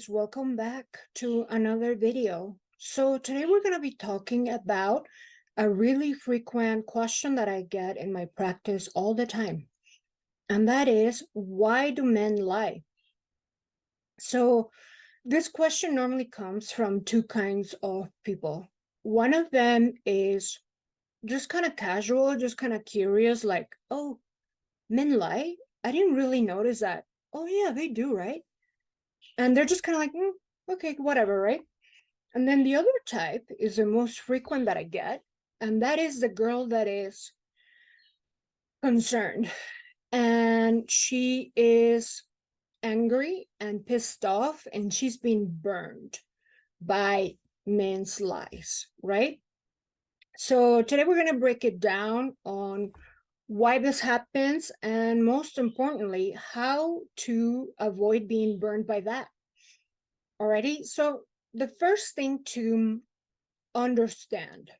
ladies, welcome back to another video. So today we're going to be talking about a really frequent question that I get in my practice all the time. And that is, why do men lie? So this question normally comes from two kinds of people. One of them is just kind of casual, just kind of curious, like, oh, men lie? I didn't really notice that. Oh yeah, they do, right? And they're just kind of like, okay, whatever, right? And then the other type is the most frequent that I get, and that is the girl that is concerned. And she is angry and pissed off, and she's been burned by men's lies, right? So today we're going to break it down on why this happens, and most importantly, how to avoid being burned by that. Alrighty, so the first thing to understand.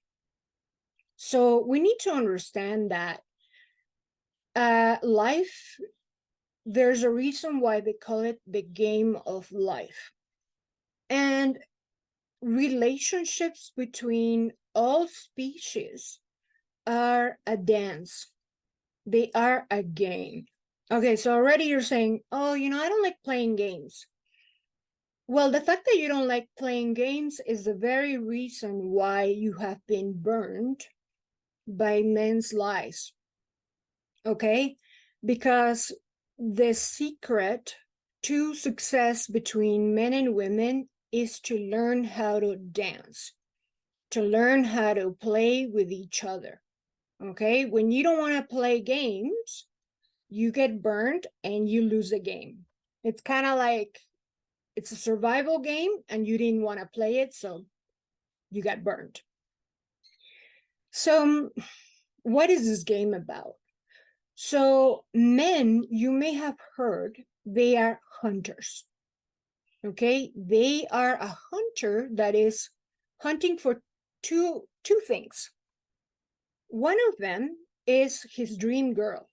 So we need to understand that life, there's a reason why they call it the game of life. And relationships between all species are a dance. They are a game. Okay, so already you're saying, oh, I don't like playing games. Well, the fact that you don't like playing games is the very reason why you have been burned by men's lies. Okay? Because the secret to success between men and women is to learn how to dance, to learn how to play with each other. Okay? When you don't want to play games, you get burned and you lose the game. It's kind of like it's a survival game and you didn't want to play it, so you got burned. So, what is this game about? So, men, you may have heard, they are hunters. Okay, they are a hunter that is hunting for two things. One of them is his dream girl,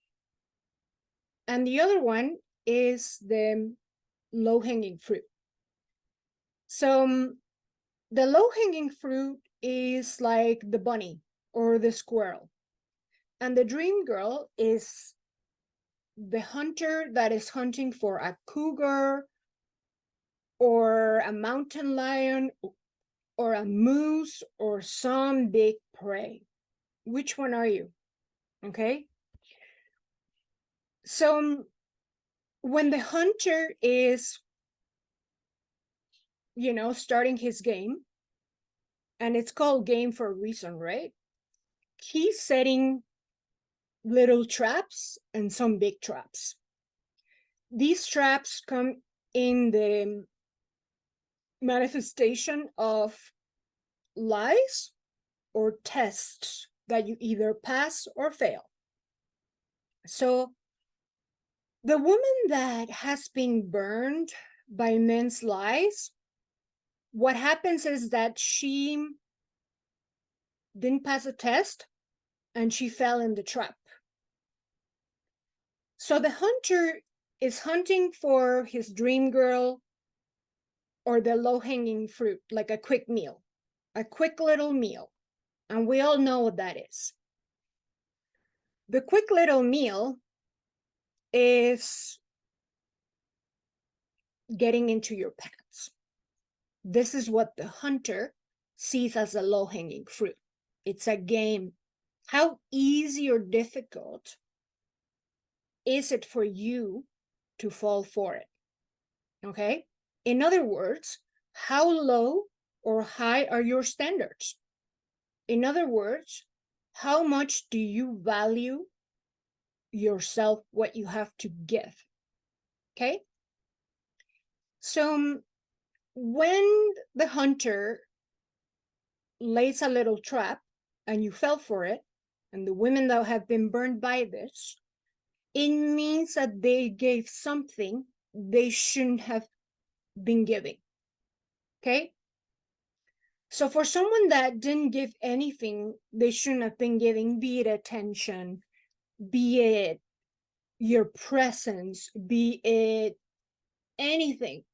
and the other one is the low-hanging fruit. So the low-hanging fruit is like the bunny or the squirrel, and the dream girl is the hunter that is hunting for a cougar or a mountain lion or a moose or some big prey. Which one are you? Okay. So when the hunter is, starting his game, and it's called game for a reason, right? He's setting little traps and some big traps. These traps come in the manifestation of lies or tests that you either pass or fail. So the woman that has been burned by men's lies, what happens is that she didn't pass a test and she fell in the trap. So the hunter is hunting for his dream girl or the low-hanging fruit, like a quick meal, a quick little meal. And we all know what that is. The quick little meal is getting into your pants. This is what the hunter sees as a low-hanging fruit. It's a game. How easy or difficult is it for you to fall for it? Okay? In other words, how low or high are your standards? In other words, how much do you value yourself, what you have to give? Okay? So when the hunter lays a little trap and you fell for it, and the women that have been burned by this, it means that they gave something they shouldn't have been giving. Okay? So for someone that didn't give anything they shouldn't have been giving, be it attention, be it your presence, be it anything,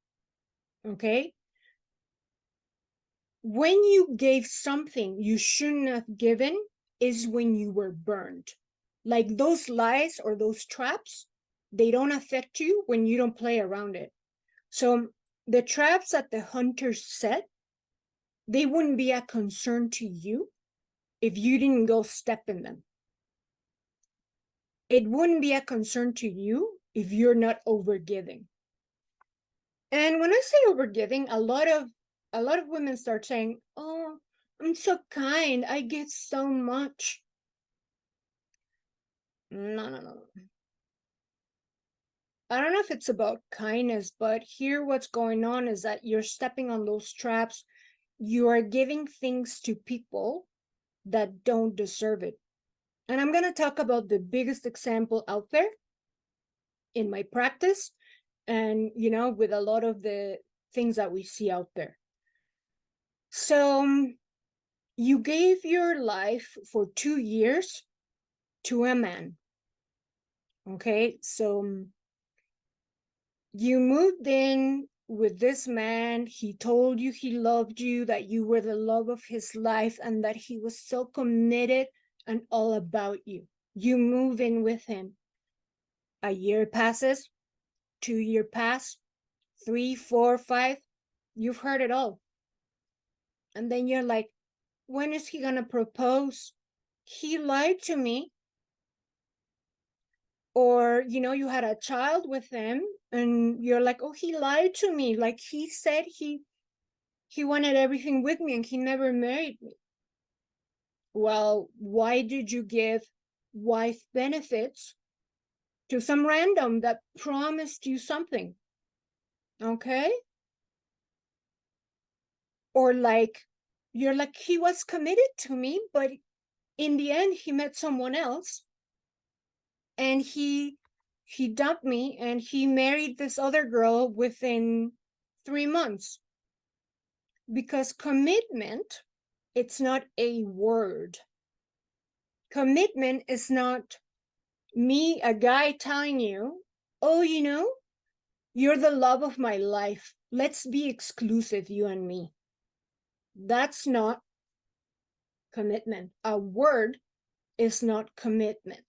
Okay? When you gave something you shouldn't have given is when you were burned. Like those lies or those traps, they don't affect you when you don't play around it. So the traps that the hunters set, they wouldn't be a concern to you if you didn't go step in them. It wouldn't be a concern to you if you're not overgiving. And when I say overgiving, a lot of women start saying, "Oh, I'm so kind. I give so much." No, no, no. I don't know if it's about kindness, but here what's going on is that you're stepping on those traps. You are giving things to people that don't deserve it. And I'm going to talk about the biggest example out there in my practice and, with a lot of the things that we see out there. So you gave your life for 2 years to a man. Okay. So you moved in with this man. He told you he loved you, that you were the love of his life, and that he was so committed and all about you. You move in with him. A year passes, 2 year pass, 3, 4, 5. You've heard it all. And then you're like, when is he going to propose? He lied to me. Or, you had a child with him and you're like, oh, he lied to me. Like he said he wanted everything with me and he never married me. Well, why did you give wife benefits to some random that promised you something? Okay. Or like, you're like, he was committed to me, but in the end, he met someone else and he dumped me and he married this other girl within 3 months. Because commitment, it's not a word. Commitment is not me, a guy telling you, oh, you're the love of my life. Let's be exclusive, you and me. That's not commitment. A word is not commitment.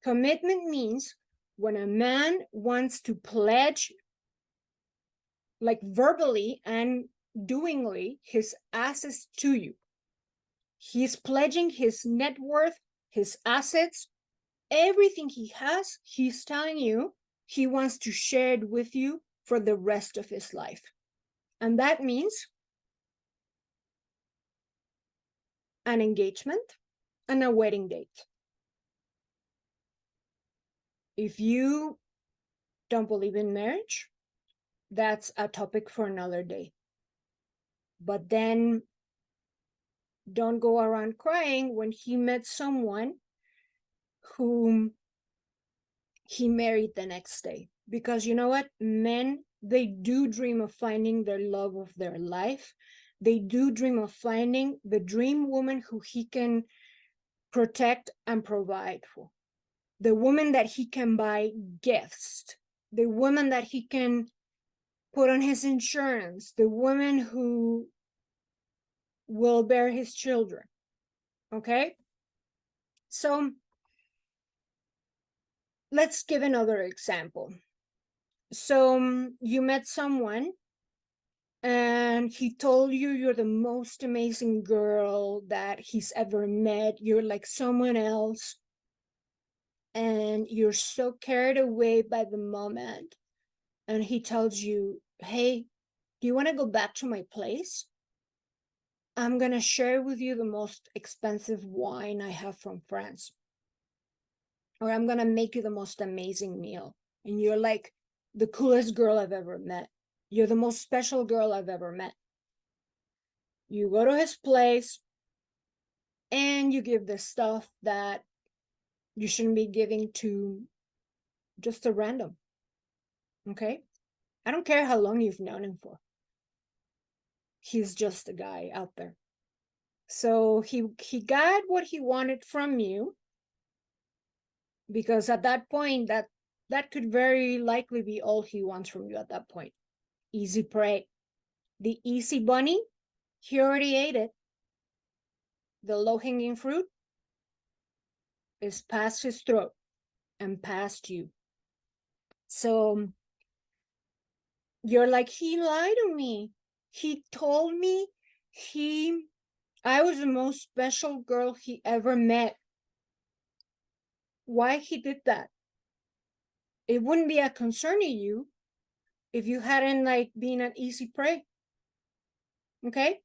Commitment means when a man wants to pledge, like verbally and doingly, his assets to you. He's pledging his net worth, his assets, everything he has. He's telling you he wants to share it with you for the rest of his life. And that means an engagement and a wedding date. If you don't believe in marriage, that's a topic for another day. But then don't go around crying when he met someone whom he married the next day. Because you know what? Men, they do dream of finding their love of their life. They do dream of finding the dream woman who he can protect and provide for. The woman that he can buy gifts. The woman that he can put on his insurance. The woman who will bear his children. Okay? So let's give another example. So you met someone and he told you you're the most amazing girl that he's ever met. You're like someone else. And you're so carried away by the moment. And he tells you, hey, do you want to go back to my place? I'm going to share with you the most expensive wine I have from France. Or I'm going to make you the most amazing meal. And you're like the coolest girl I've ever met. You're the most special girl I've ever met. You go to his place and you give this stuff that you shouldn't be giving to just a random. Okay? I don't care how long you've known him for. He's just a guy out there. So he got what he wanted from you, because at that point that could very likely be all he wants from you at that point. easy prey. The easy bunny, he already ate it. The low-hanging fruit is past his throat and past you. So you're like, he lied to me. He told me I was the most special girl he ever met. Why he did that? It wouldn't be a concern to you if you hadn't like been an easy prey. Okay?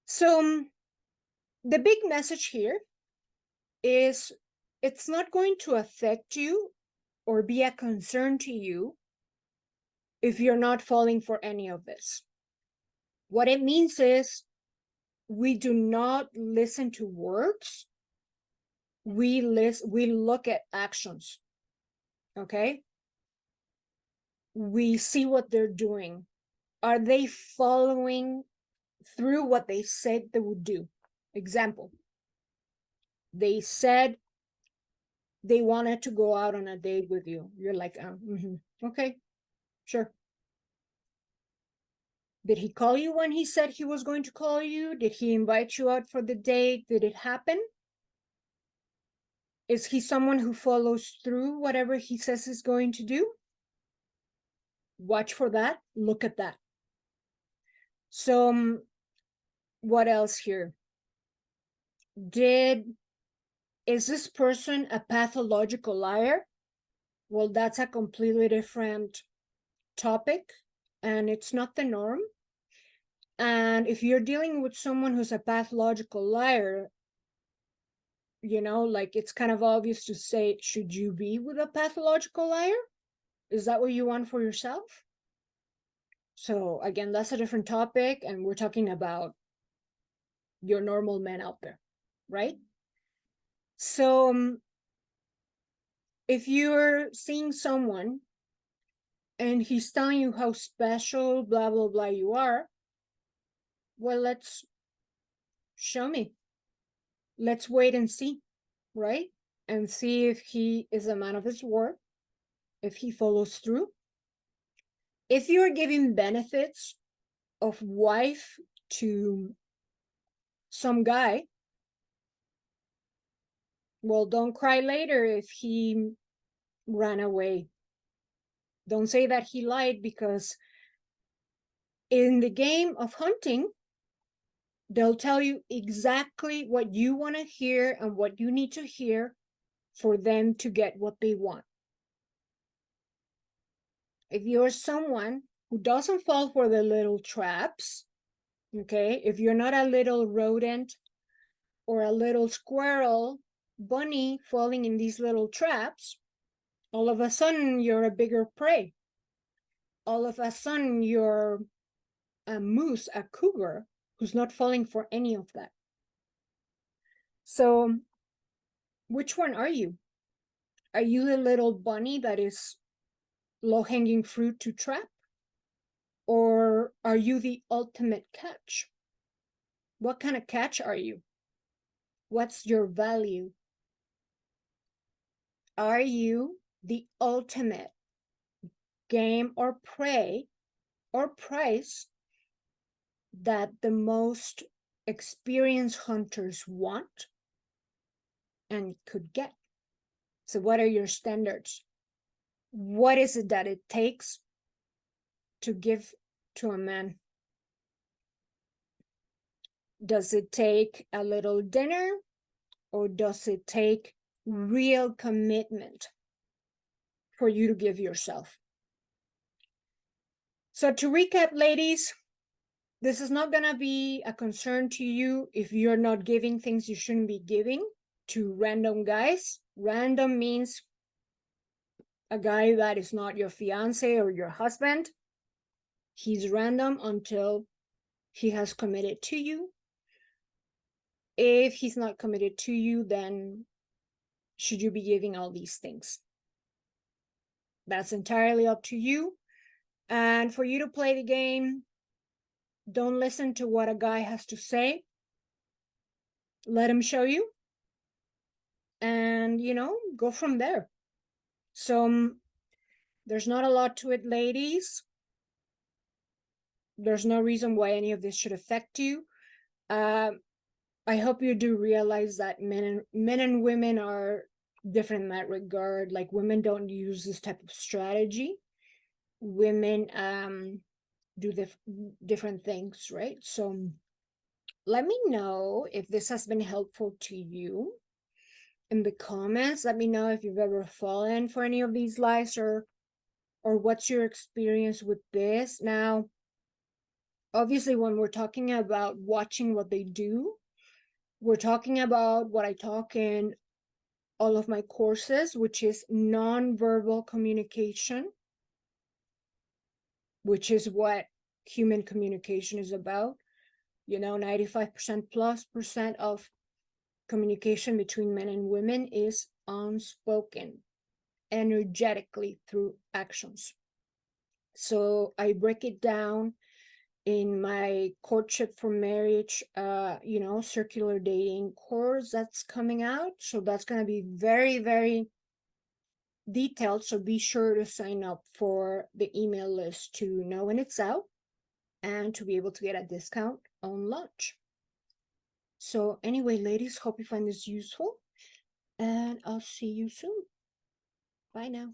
So the big message here is it's not going to affect you or be a concern to you if you're not falling for any of this. What it means is we do not listen to words. We look at actions. Okay? We see what they're doing. Are they following through what they said they would do? Example, they said they wanted to go out on a date with you. You're like, okay, sure. Did he call you when he said he was going to call you? Did he invite you out for the date? Did it happen? Is he someone who follows through whatever he says he's going to do? Watch for that. Look at that. So what else here? Is this person a pathological liar? Well, that's a completely different topic, and it's not the norm. And if you're dealing with someone who's a pathological liar, like it's kind of obvious to say, should you be with a pathological liar? Is that what you want for yourself? So again, that's a different topic, and we're talking about your normal men out there, right? So if you're seeing someone and he's telling you how special, blah, blah, blah, you are, well, let's show me. Let's wait and see, right? And see if he is a man of his word, if he follows through. If you're giving benefits of wife to some guy, well, don't cry later if he ran away. Don't say that he lied, because in the game of hunting, they'll tell you exactly what you want to hear and what you need to hear for them to get what they want. If you're someone who doesn't fall for the little traps, okay, if you're not a little rodent or a little squirrel bunny falling in these little traps, all of a sudden you're a bigger prey. All of a sudden you're a moose, a cougar, who's not falling for any of that. So which one are you? Are you the little bunny that is low-hanging fruit to trap? Or are you the ultimate catch? What kind of catch are you? What's your value? Are you the ultimate game or prey or prize that the most experienced hunters want and could get? So what are your standards? What is it that it takes to give to a man? Does it take a little dinner, or does it take real commitment for you to give yourself? So to recap, ladies, this is not going to be a concern to you if you're not giving things you shouldn't be giving to random guys. Random means a guy that is not your fiance or your husband. He's random until he has committed to you. If he's not committed to you, then should you be giving all these things? That's entirely up to you. And for you to play the game, don't listen to what a guy has to say. Let him show you. And, go from there. So there's not a lot to it, ladies. There's no reason why any of this should affect you. I hope you do realize that men and women are different in that regard. Like, women don't use this type of strategy. Women do different things, right? So let me know if this has been helpful to you in the comments. Let me know if you've ever fallen for any of these lies, or what's your experience with this. Now, obviously, when we're talking about watching what they do, we're talking about what I talk in all of my courses, which is nonverbal communication, which is what human communication is about. 95% plus percent of communication between men and women is unspoken, energetically, through actions. So I break it down in my courtship for marriage, circular dating course that's coming out. So that's going to be very, very detailed. So be sure to sign up for the email list to know when it's out and to be able to get a discount on launch. So anyway, ladies, hope you find this useful, and I'll see you soon. Bye now.